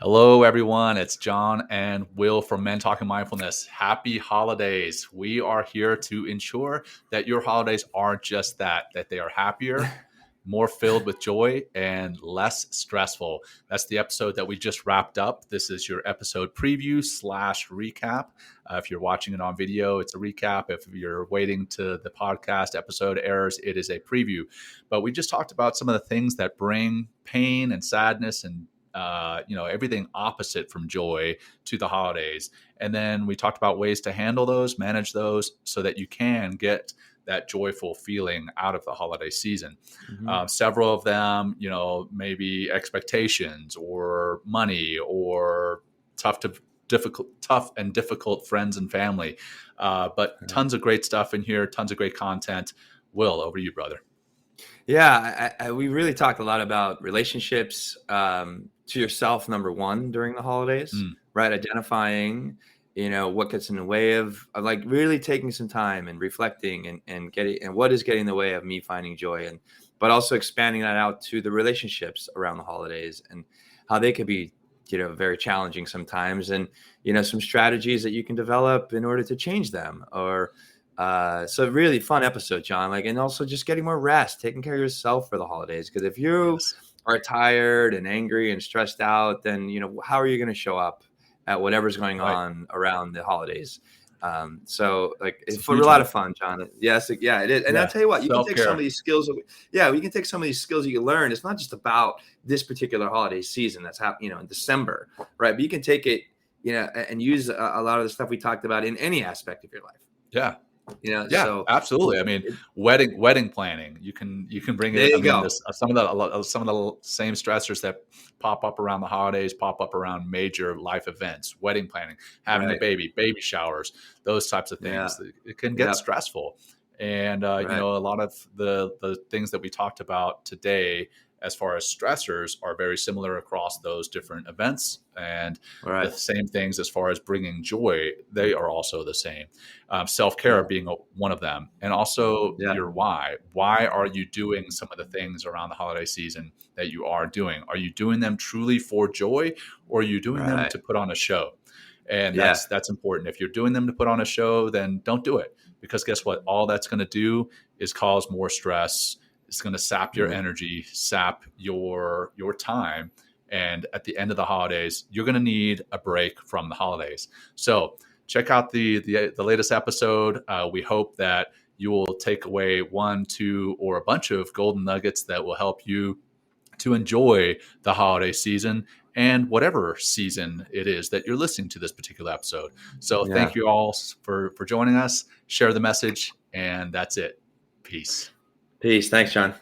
Hello, everyone. It's John and Will from Men Talking Mindfulness. Happy holidays. We are here to ensure that your holidays aren't just that they are happier, more filled with joy, and less stressful. That's the episode that we just wrapped up. This is your episode preview / recap. If you're watching it on video, it's a recap. If you're waiting to the podcast episode airs, it is a preview. But we just talked about some of the things that bring pain and sadness and everything opposite from joy to the holidays. And then we talked about ways to handle those, manage those so that you can get that joyful feeling out of the holiday season. Several of them, maybe expectations or money or tough and difficult friends and family. But tons of great stuff in here, tons of great content. Will, over to you, brother. Yeah, we really talked a lot about relationships to yourself, number one, during the holidays, right? Identifying, what gets in the way of like really taking some time and reflecting and what is getting in the way of me finding joy, but also expanding that out to the relationships around the holidays and how they could be, very challenging sometimes, and some strategies that you can develop in order to change them. So really fun episode, John. And also just getting more rest, taking care of yourself for the holidays. Because if you are tired and angry and stressed out, then how are you going to show up at whatever's going on around the holidays? It's a lot of fun, John. Yes, yeah, it is. And I'll tell you what, you can take some of these skills. Yeah, we can take some of these skills you learn. It's not just about this particular holiday season that's happening, in December, right? But you can take it, and use a lot of the stuff we talked about in any aspect of your life. Yeah. So absolutely. I mean, wedding planning. You can bring it. Some of the same stressors that pop up around the holidays pop up around major life events. Wedding planning, having a baby showers, those types of things. Yeah. It can get stressful, and a lot of the things that we talked about today, as far as stressors, are very similar across those different events, and the same things as far as bringing joy, they are also the same. Self-care being one of them, and also your why. Why are you doing some of the things around the holiday season that you are doing? Are you doing them truly for joy, or are you doing them to put on a show? And that's important. If you're doing them to put on a show, then don't do it, because guess what? All that's going to do is cause more stress. It's going to sap your energy, sap your time. And at the end of the holidays, you're going to need a break from the holidays. So check out the latest episode. We hope that you will take away 1, 2, or a bunch of golden nuggets that will help you to enjoy the holiday season and whatever season it is that you're listening to this particular episode. So thank you all for joining us. Share the message, and that's it. Peace. Peace. Thanks, John.